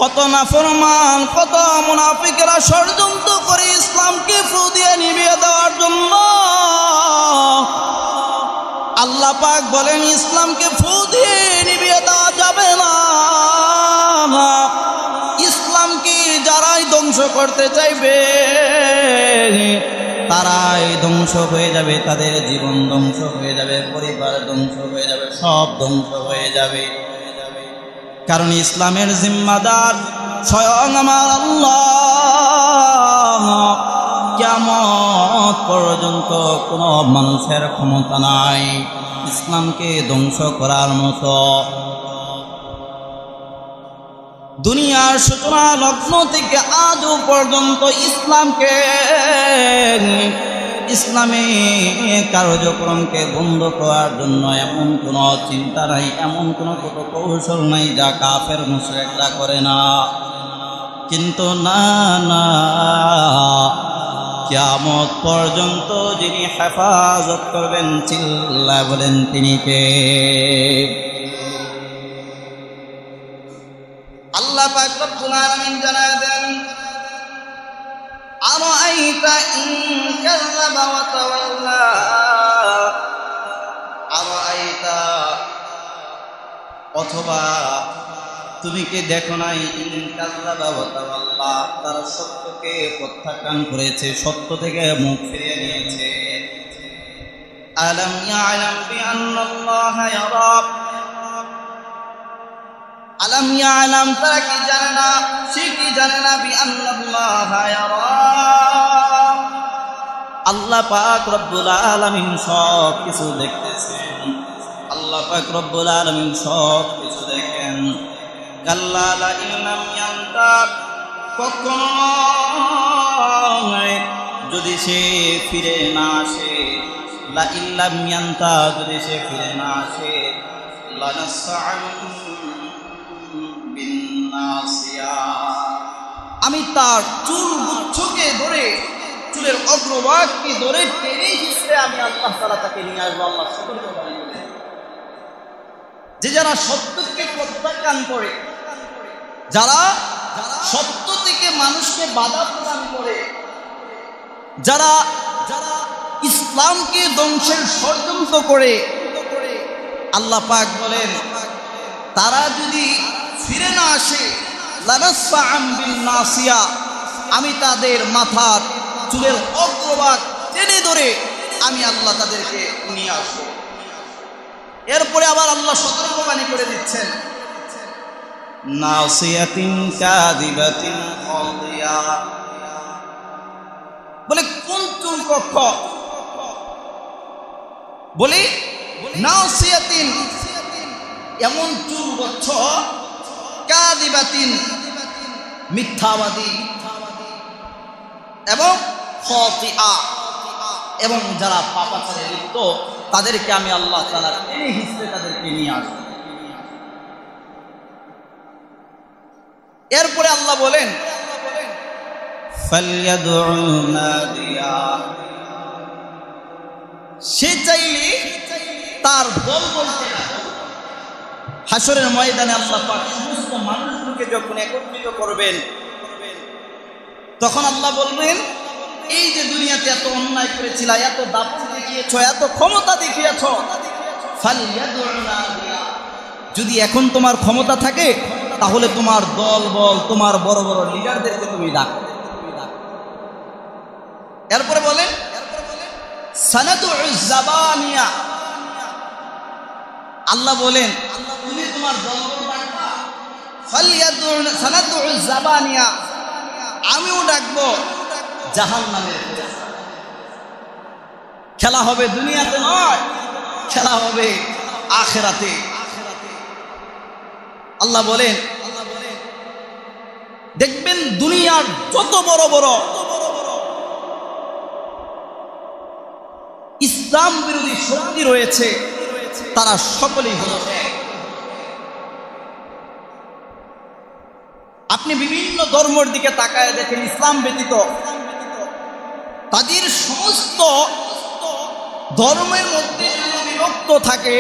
কত নাফরমান, কত মুনাফিকরা ষড়যন্ত্র করে ইসলামকে ফু দিয়ে নিভিয়ে দেওয়ার জন্য। আল্লাহ পাক বলেন ইসলামকে ফু দিয়ে নিভিয়ে দেওয়া যাবে না। ইসলামকে যারাই ধ্বংস করতে চাইবে তারাই ধ্বংস হয়ে যাবে, তাদের জীবন ধ্বংস হয়ে যাবে, পরিবার ধ্বংস হয়ে যাবে, সব ধ্বংস হয়ে যাবে। কারণ ইসলামের জিম্মাদার স্বয়ং আমার আল্লাহ। কিয়ামত পর্যন্ত কোনো মানুষের ক্ষমতা নাই ইসলামকে ধ্বংস করার মতো। দুনিয়ার সূচনা লগ্ন থেকে আজও পর্যন্ত ইসলামী কার্যক্রমকে বন্ধ করার জন্য এমন কোনো চিন্তা নাই, এমন কোনো কৌশল নাই যা কাফের মুশরিকরা করে না। কিন্তু না, কিয়ামত পর্যন্ত যিনি হেফাজত করবেন, চিল্লায় বলেন তিনি কে? আল্লাহ পাক রব্বুল আলামিন জানায় দেন, আরাআইতা ইন কাযাবা ওয়া তাওয়াল্লা, আরাআইতা অথবা তুমি কি দেখো নাই, ইন কাযাবা ওয়া তাওয়াল্লা তারা সত্যকে প্রত্যাখ্যান করেছে, সত্য থেকে মুখ ফিরিয়ে নিয়েছে। আলাম ইয়ালাম বিআন্নাল্লাহা ইয়ারা, আলাম ইয়ালাম তারা কি জানে না, সে কি জানে না, বিআন্নাল্লাহা ইয়ারা আল্লাহ পাক রব্বুল আলামিন সব কিছু দেখতেছেন। আল্লাহ পাক রব্বুল আলামিন সব কিছু দেখেন। কাল্লা লা ইল্লাম ইয়ান্তাক, কখনো যদি সে ফিরে না আসে, লা ইল্লাম ইয়ান্তাক যদি সে ফিরে না আসে, লানাসআন বিন্নাসিয়া আমি তার চুল গুচ্ছকে ধরে, চুলের অগ্রভাগকে ধরে টেনে হিসেবে আমি আল্লাহ তাআলা তাকে নিয়ে আসবো। আল্লাহ সুবহানাহু ওয়া তাআলা যে যারা সত্যকে প্রত্যাখ্যান করে, যারা সত্য থেকে মানুষকে বাধা প্রদান করে, যারা ইসলামকে ধ্বংসের ষড়যন্ত্র করে, আল্লাহ পাক বলেন তারা যদি ফিরে না আসে, লানাসআন বিন্নাসিয়া আমি তাদের মাথার চুলের অগ্রভাগ টেনে ধরে আমি আল্লাহ তাদেরকে নিয়ে আসবো। এরপরে আবার আল্লাহ সতর্কবাণী করে দিচ্ছেন, নাসিয়াতিন কাযিবাতিন খাদিয়া, বলে কোন চুল কক্ষ? বলি নাসিয়াতিন এমন চুল গচ্ছ, কাযিবাতিন মিথ্যাবাদী, এবং খাতিআ এবং যারা পাপাচারে লিপ্ত, তাদেরকে আমি আল্লাহ তাআলা টেনে হিসেবে তাদেরকে নিয়ে আসব। এরপরে আল্লাহ বলেন ফালইয়াদউ নাদিয়া, সে চাইলে তার দল বলতে হাসরের ময়দানে আল্লাহ পাক সমস্ত মানুষগুলোকে যখন একত্রিত করবেন, তখন আল্লাহ বলবেন এই যে দুনিয়াতে এত অন্যায় করেছিলা, এত দাপট দেখিয়েছ, এত ক্ষমতা দেখিয়েছ, ফালইয়াদউ নাদিয়া, যদি এখন তোমার ক্ষমতা থাকে তাহলে তোমার দল বল, তোমার বড় বড় লিডারদেরকে তুমি ডাকো। এরপরে বলেন সানাদউ জাবানিয়া, আল্লাহ বলেন তুমি তোমার দলবল ডাকবা, ফালইয়াদউ সানাদউ জাবানিয়া আমিও ডাকবো জাহান্নামের। খেলা হবে দুনিয়াতে নয়, খেলা হবে আখিরাতে। আল্লাহ বলেন দেখবেন দুনিয়ার যত বড় বড় ইসলাম বিরোধী শক্তি রয়েছে তারা সকলেই হল এক। আপনি বিভিন্ন ধর্মের দিকে তাকায় দেখেন, ইসলাম ব্যতীত তাদের সমস্ত ধর্মের মধ্যে বিভক্ত থাকে,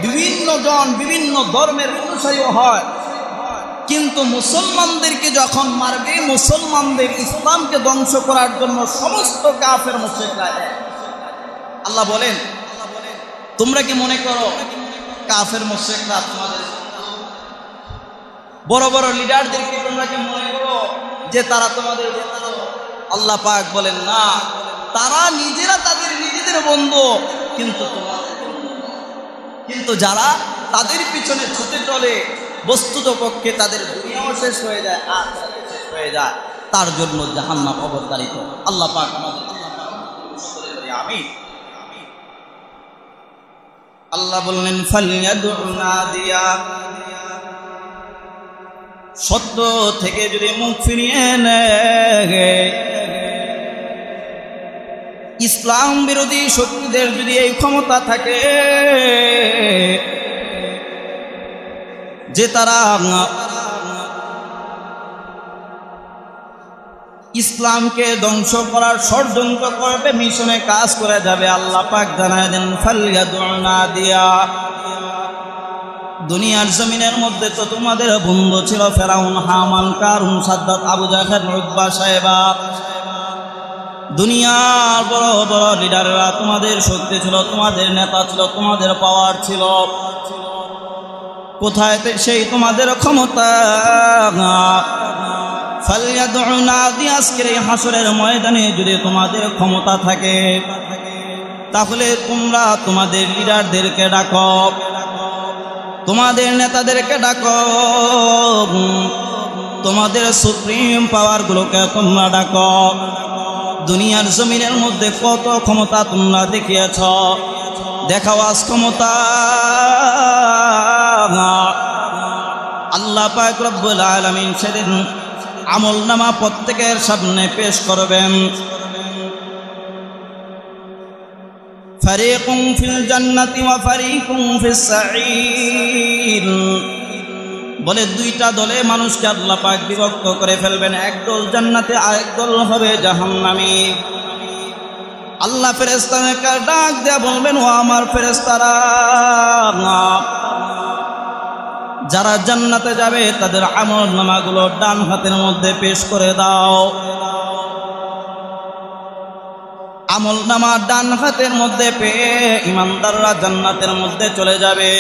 বিভিন্ন জন বিভিন্ন ধর্মের অনুসারীও হয়, কিন্তু মুসলমানদেরকে যখন মারবে, মুসলমানদের ইসলামকে ধ্বংস করার জন্য সমস্ত কাফের মুশরিকরা এক। আল্লাহ বলেন, তোমরা কি মনে করো কাফের মুশরিকরা তোমাদের বড় বড় লিডারদেরকে তোমরা কি মনে করো যে তারা তোমাদের বন্ধু? আল্লাহ পাক বলেন না, তারা নিজেরা তাদের নিজেদের বন্ধু, কিন্তু যারা তাদের পিছনে ছুটে চলে বস্তুত পক্ষে তাদের দুনিয়াও শেষ হয়ে যায়, আখিরাতও শেষ হয়ে যায়, তার জন্য জাহান্নাম অবতারিত। আল্লাহ পাক আমাদের আমিন। আল্লাহ বললেন ফালইয়াদউ নাদিয়া, সত্য থেকে যদি মুখ ফিরিয়ে নেয়, ইসলাম বিরোধী শক্তিদের যদি এই ক্ষমতা থাকে যে তারা ইসলামকে ধ্বংস করার ষড়যন্ত্র করবে, মিশনে কাজ করে যাবে, আল্লাহ পাক জানায় দেন ফালইয়াদউ নাদিয়া। দুনিয়ার জমিনের মধ্যে তো তোমাদের বন্ধু ছিল ফেরাউন, হামান, কারুন, সাদ্দাত, আবু জাহেল, উতবা, সাইবা। দুনিয়ার বড় বড় লিডাররা তোমাদের শক্তি ছিল, তোমাদের নেতা ছিল, তোমাদের পাওয়ার ছিল। কোথায় সেই তোমাদের ক্ষমতা? ফালইয়াদউ নাদিয়া, আজকের এই হাসরের ময়দানে যদি তোমাদের ক্ষমতা থাকে তাহলে তোমরা তোমাদের লিডারদেরকে ডাকো, তোমাদের নেতাদেরকে ডাকো, তোমাদের সুপ্রিম পাওয়ারগুলোকে তোমরা ডাকো। দুনিয়ার জমিনের মধ্যে কত ক্ষমতা তোমরা দেখিয়েছ, দেখাও আজ ক্ষমতা। আল্লাহ পাক রব্বুল আলামিন সেদিন আমলনামা প্রত্যেকের সামনে পেশ করবেন। ফারিকুন ফিল জান্নাতি ওয়া ফারিকুন ফিস সাঈর, বলে দুইটা দলে মানুষকে আল্লাহ পাক বিভক্ত করে ফেলবেন, একদল জান্নাতে আরেক দল হবে জাহান্নামী। আল্লাহ ফেরেশতাদেরকে ডাক দিয়ে বলবেন, ও আমার ফেরেশতারা, যারা জান্নাতে যাবে তাদের আমলনামাগুলো ডান হাতের মধ্যে পেশ করে দাও। আমলনামা ডান হাতের মধ্যে পেয়ে ইমানদাররা জান্নাতের মধ্যে চলে যাবে।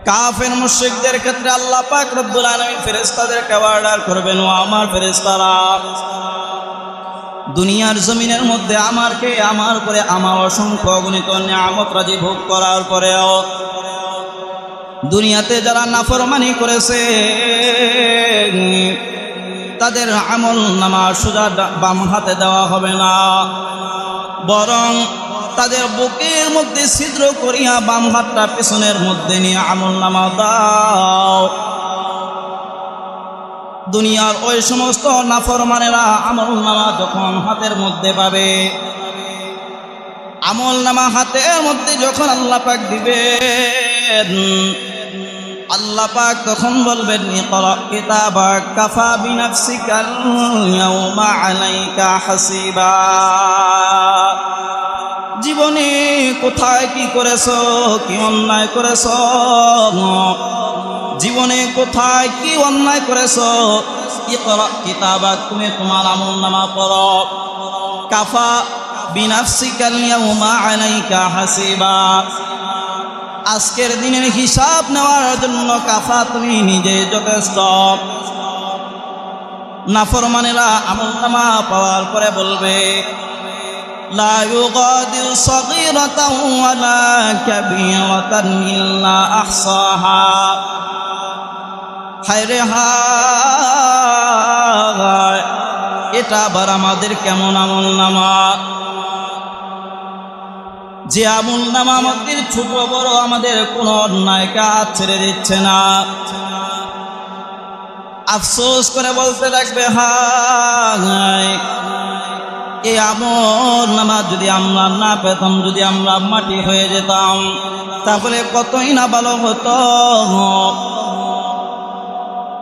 কাফের মুশরিকদের ক্ষেত্রে আল্লাহ পাক রব্বুল আলামিন ফেরেশতাদেরকে অর্ডার করবেন, ও আমার ফেরেশতারা, দুনিয়ার জমিনের মধ্যে আমার করে আমার অসংখ্য অগণিত নিয়ামত রাজি ভোগ করার পরেও দুনিয়াতে যারা নাফরমানি করেছে তাদের আমলনামা সোজা বাম হাতে দেওয়া হবে না, বরং তাদের বুকের মধ্যে ছিদ্র করিয়া বাম হাতটা পেছনের মধ্যে নিয়ে আমলনামা দাও। দুনিয়ার ওই সমস্ত নাফরমানেরা আমলনামা যখন হাতের মধ্যে পাবে, আমলনামা হাতের মধ্যে যখন আল্লাহ পাক দিবেন, আল্লাহ পাক তখন বলবেন, ইকরা কিতাবাক কাফা বিনাফসিকাল ইয়াওমা আলাইকা হাসিবা। জীবনে কোথায় কি করেছো, কি অন্যায় করেছো, জীবনে কোথায় কি অন্যায় করেছো, ইকরা কিতাবাক, তুমি তোমার আমলনামা পড়ো, কাফা বিনাফসিকাল ইয়াওমা আলাইকা হাসিবা। আজকের দিনের হিসাব নেওয়ার জন্য কাফা, তুমি নিজে যথেষ্ট। নাফরমানেরা আমলনামা পাওয়ার পরে বলবে, লা ইউগাদিরু সাগীরাতাও ওয়ালা কাবীরাতান ইল্লা আহসাহা। হায়রে হায়, এটা আবার আমাদের কেমন আমলনামা, যে আমলনামা আমাদের ছোট বড় আমাদের কোনো অন্যায় কাজ ছেড়ে দিচ্ছে না। আফসোস করে বলতে লাগবে, হায়, এই আমলনামা যদি আমরা না পেতাম, যদি আমরা মাটি হয়ে যেতাম, তাহলে কতই না ভালো হতো।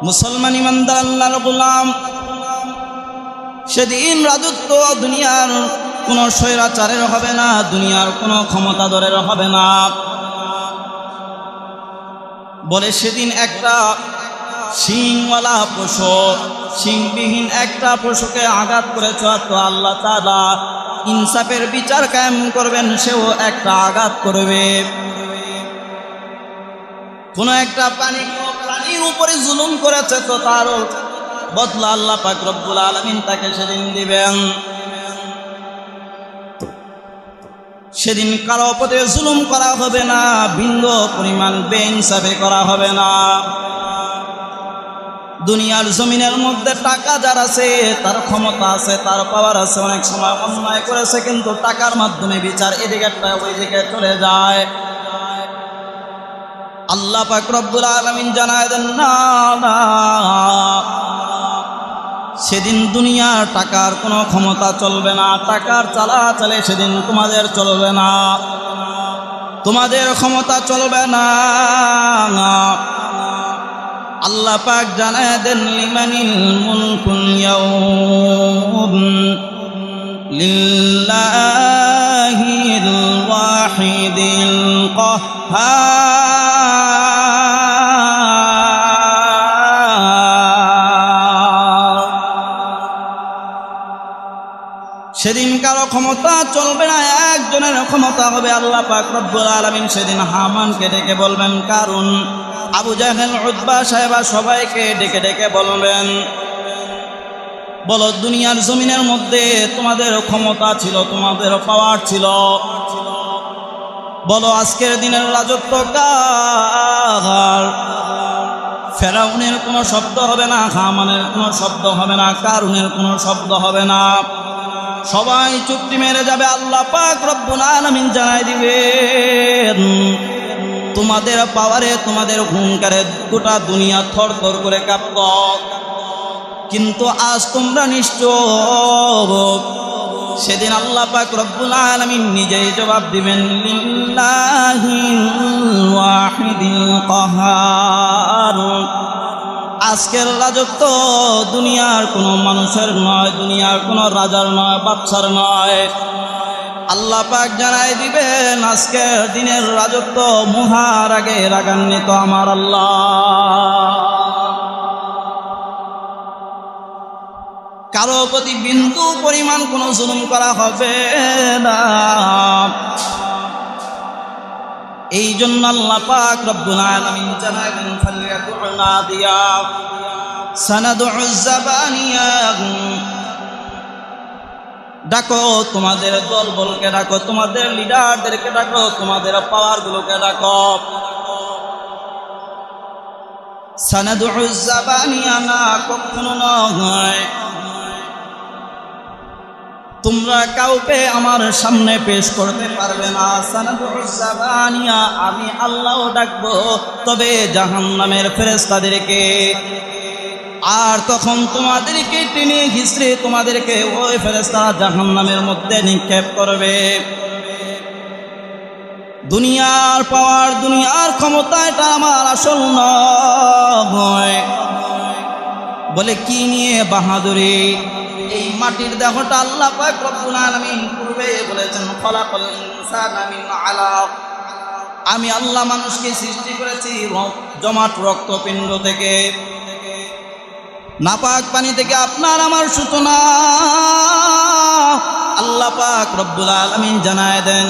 মুসলমান ইমানদার আল্লাহর গোলাম, সেদিন রাজত্ব দুনিয়ার কোনো স্বৈরাচারের হবে না, দুনিয়ার কোনো ক্ষমতাধরের হবে না। বলে সেদিন একটা শিংওয়ালা পশু, শিংবিহীন একটা পশুকে আঘাত করেছ, তো আল্লাহ তাআলা ইনসাফের বিচার কায়েম করবেন, সেও একটা আঘাত করবে। কোন একটা প্রাণীর উপরে জুলুম করেছে, তো তার বদলা আল্লাহ পাক রব্বুল আলামিন তাকে সেদিন দিবেন। সেদিন কারো প্রতি জুলুম করা হবে না, বিন্দু পরিমাণ বেইনসাফি করা হবে না। দুনিয়ার জমিনের মধ্যে টাকা যার আছে, তার ক্ষমতা আছে, তার পাওয়ার আছে, অনেক সময় অন্যায় করেছে, কিন্তু টাকার মাধ্যমে বিচার এদিকে ওই দিকে চলে যায়। আল্লাহ পাক রব্বুল আলামিন জানায় দেন না, সেদিন দুনিয়ার টাকার কোনো ক্ষমতা চলবে না, টাকার চালাচালে সেদিন তোমাদের চলবে না, তোমাদের ক্ষমতা চলবে না। আল্লাহ পাক জানায় দেন লিমানিল মুলকুল ইয়াউম লিল্লাহিল ওয়াহিদিল কাহ্হার। সেদিন কারো ক্ষমতা চলবে না, একজনের ক্ষমতা হবে। আল্লাহ পাক রব্বুল আলামিন সেদিন হামানকে ডেকে বলবেন, কারণ আবু জাহেল, উতবা, সাহেবা সবাইকে ডেকে ডেকে বলবেন, বলো দুনিয়ার জমিনের মধ্যে তোমাদের ক্ষমতা ছিল, তোমাদের পাওয়ার ছিল, বলো আজকের দিনের রাজত্ব কার? ফেরাউনের কোনো শব্দ হবে না, হামানের কোনো শব্দ হবে না, কারুনের কোনো শব্দ হবে না, সবাই চুপটি মেরে যাবে। আল্লাহ পাক রব্বুল আলামিন জানাই দিবেন, তোমাদের পাওয়ারে, তোমাদের হুঙ্কারে গোটা দুনিয়া থর থর করে কাঁপত, কিন্তু আজ তোমরা নিশ্চুপ। সেদিন আল্লাহ পাক রব্বুল আলামিন নিজেই জবাব দিবেন, লিল্লাহিল ওয়াহিদিল কাহ্হার। আজকের রাজত্ব দুনিয়ার কোনো মানুষের নয়, দুনিয়ার কোনো রাজার নয়, বাদশার নয়। আল্লাহ পাক জানাই দিবেন, আজকের দিনের রাজত্ব মুহার আগে রাগান্বিত আমার আল্লাহ। কারো প্রতি বিন্দু পরিমাণ কোনো জুলুম করা হবে না। এই জন্য আল্লাহ পাক রব্বুল আলামিন জানাবেন, ফালিয়াদুউ নাদিয়া সানাদুউ যাবানিয়া। ডাকো তোমাদের দলবলকে, ডাকো তোমাদের লিডারদেরকে, ডাকো তোমাদের পাওয়ারগুলোকে ডাকো। সানাদুউ যাবানিয়া না, কখনো নয় তোমরা কাউকে আমার সামনে পেশ করতে পারবে না। সানাদুউ যাবানিয়া, আমি আল্লাহ ডাকবো, তবে জাহান্নামের ফেরেশতাদেরকে। আর তখন তোমাদেরকে টেনে ঘিসড়ে তোমাদেরকে ওই ফেরেশতারা জাহান্নামের মধ্যে নিক্ষেপ করবে। দুনিয়ার পাওয়ার, দুনিয়ার ক্ষমতা এটা আমার আসল নয়। বলে কি নিয়ে বাহাদুরি? এই মাটির দেহটা আল্লাহ পাক রব্বুল আলামিন পূর্বে বলেছেন, খলাকাল ইনসানা মিন আলাক। আমি আল্লাহ মানুষকে সৃষ্টি করেছি জমাট রক্তপিণ্ড থেকে, নাপাক পানি থেকে আপনার আমার সূচনা। আল্লাহ পাক রব্বুল আলামিন জানায় দেন,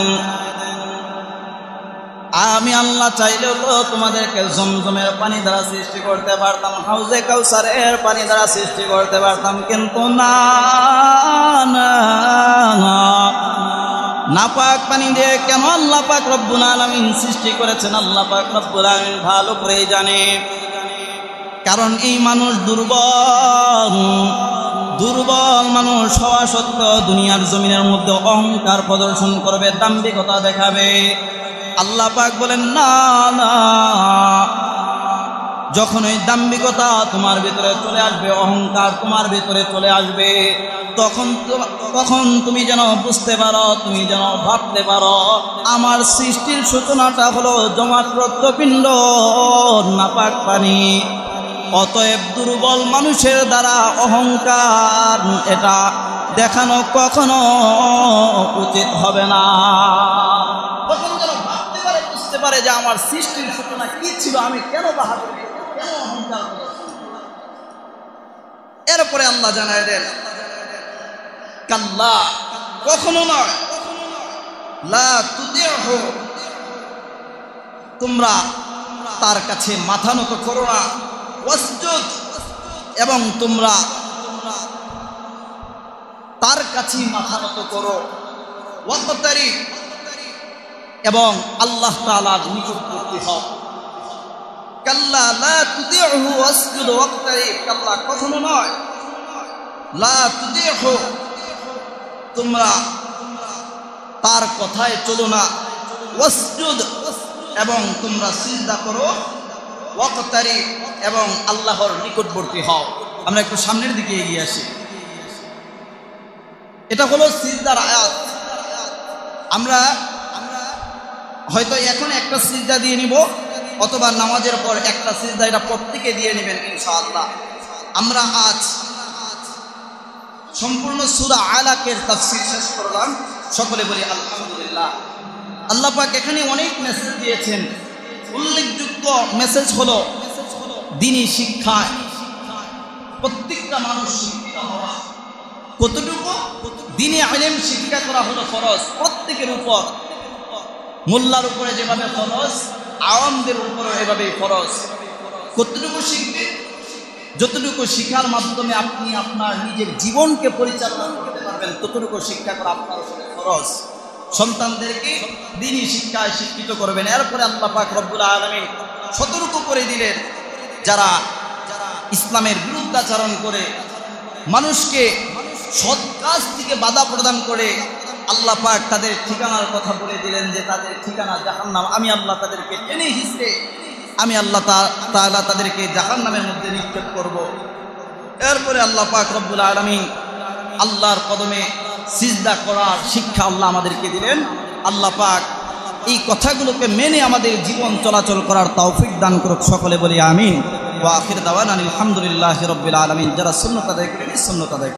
আমি আল্লাহ চাইলেও তো তোমাদেরকে জমজমের পানি দ্বারা সৃষ্টি করতে পারতাম, হাউজে কাউসারের পানি দ্বারা সৃষ্টি করতে পারতাম, কিন্তু না, নাপাক পানি দিয়ে কেন আল্লাহ পাক রব্বুল আলামিন সৃষ্টি করেছেন, আল্লাহ পাক রব্বুল আলামিন ভালো করেই জানে। কারণ এই মানুষ দুর্বল, দুর্বল মানুষ হওয়া সত্ত্বেও দুনিয়ার জমিনের মধ্যে অহংকার প্রদর্শন করবে, দাম্ভিকতা দেখাবে। আল্লাহ পাক বলেন, না না, যখন ওই দাম্ভিকতা তোমার ভিতরে চলে আসবে, অহংকার তোমার ভিতরে চলে আসবে, তখন তুমি যেন বুঝতে পারো, তুমি যেন ভাবতে পারো, আমার সৃষ্টির সূচনাটা হলো জমাট রক্তপিণ্ড, নাপাক পানি। অতএব দুর্বল মানুষের দ্বারা অহংকার এটা দেখানো কখনো উচিত হবে না। পারে যে আমার সৃষ্টির সূচনা কি ছিল, আমি কেন বাহাদুরি করব, কেন অহংকার করব। এরপরে আল্লাহ জানায় দেন, কাল্লা, কখনো নয়, লা তুতিহু, তোমরা তার কাছে মাথা নত করো না, ওয়াসজুদ, এবং তোমরা তার কাছে মাথা নত করো, ওয়াক্তারিব, এবং আল্লাহ তাআলার নিকটবর্তী হও। কাল্লা লা তুতিহু ওয়াসজুদ ওয়াক্তারিব, কাল্লা, কখনো নয়, লা তুতিহু, তোমরা তার কথায় চলো না, ওয়াসজুদ, এবং তোমরা সিজদা করো, ওয়াক্তারিব, এবং আল্লাহর নিকটবর্তী হও। আমরা একটু সামনের দিকে এগিয়ে আসি। এটা হলো সিজদার আয়াত। আমরা হয়তো এখন একটা সিজদা দিয়ে নিব, অথবা নামাজের পর একটা সিজদা, এটা প্রত্যেকে দিয়ে নেবেন ইনশাআল্লাহ। আমরা আজ সম্পূর্ণ সূরা আলাকের তাফসীর শেষ করলাম। সকলে বলি আলহামদুলিল্লাহ। আল্লাহ পাক এখানে অনেক মেসেজ দিয়েছেন। উল্লেখযোগ্য মেসেজ হলো দ্বীনি শিক্ষায় প্রত্যেকটা মানুষ শিক্ষিত হওয়া। কতটুকু? দ্বীনি ইলম শিক্ষা করা হলো ফরজ প্রত্যেকের উপর। মোল্লার উপরে যেভাবে ফরজ, আওয়ামদের উপরে এভাবেই ফরজ। কতটুকু শিখবে? যতটুকু শিক্ষার মাধ্যমে আপনি আপনার নিজের জীবনকে পরিচালনা করতে পারবেন, ততটুকু শিক্ষা করা আপনার উপরে ফরজ। সন্তানদেরকে দ্বীনি শিক্ষায় শিক্ষিত করবেন। এরপরে আল্লাহ পাক রব্বুল আলামিন সতর্ক করে দিলেন, যারা ইসলামের বিরুদ্ধাচরণ করে, মানুষকে সৎ কাজ থেকে বাধা প্রদান করে, আল্লাহ পাক তাদের ঠিকানার কথা বলে দিলেন যে তাদের ঠিকানা জাহান্নাম। আমি আল্লাহ তাদেরকে টেনে হিঁচড়ে, আমি আল্লাহ তাআলা তাদেরকে জাহান্নামের মধ্যে নিক্ষেপ করব। এরপরে আল্লাহ পাক রব্বুল আলামিন আল্লাহর কদমে সিজদা করার শিক্ষা আল্লাহ আমাদেরকে দিলেন। আল্লাহ পাক এই কথাগুলোকে মেনে আমাদের জীবন চলাচল করার তৌফিক দান করুক। সকলে বলি আমিন। ওয়া আখির দাওয়ানা আলহামদুলিল্লাহি রাব্বিল আলামিন। যারা সুন্নাত আদায় করেন সুন্নাত আদায়